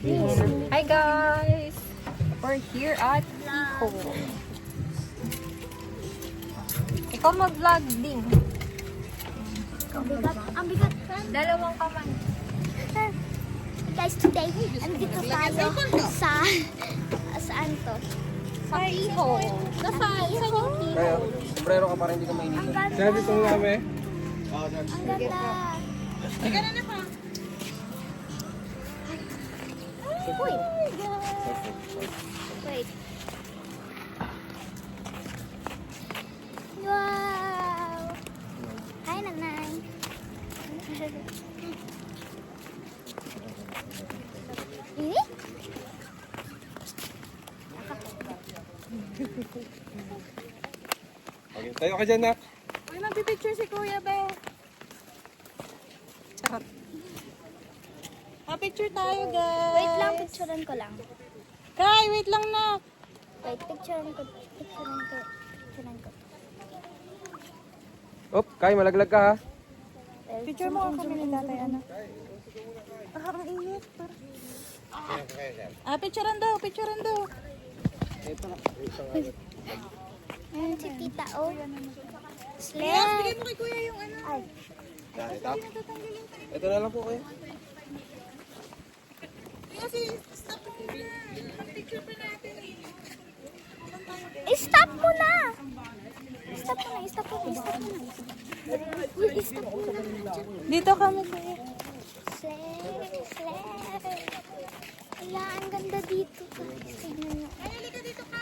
Hi guys! We're here at Pico. Ikaw mag-vlog din. Ang bigat. Dalawang kamay. Guys, today, andito tayo sa... Saan to? Sa Pico. Nasaan? Saan yung Pico? Kaya, sombrero ka para hindi ka Ang mainit. ganda. Sabi ko namin. Ang ganda. Teka na na pa. Uy. Wait. Wow. Hi, nanay. Ini? Okay, tayo ka dyan, nak. Uy, magpipicture si Kuya, be. Charot. Picture tayo, guys. Wait lang, picturean ko lang. Kai, wait lang na. Wait, picturean ko. Picturean ko. Op, Kai, malaglag ka ha. Picture mo kami ni tatay, ano? Ang init. Picturean daw, picturean daw. Ayan si tita, oh. Yes, bigay mo kay Kuya yung ano. Ay. Ito na lang po kayo. Kasi, stop mo na. Picture pa natin. Stop mo na! Stop mo na, stop mo na, stop mo na. Uy, stop mo na. Dito kami, Kuya. Slay. Wala, ang ganda dito. Tignan nyo. Ay, halika dito ka.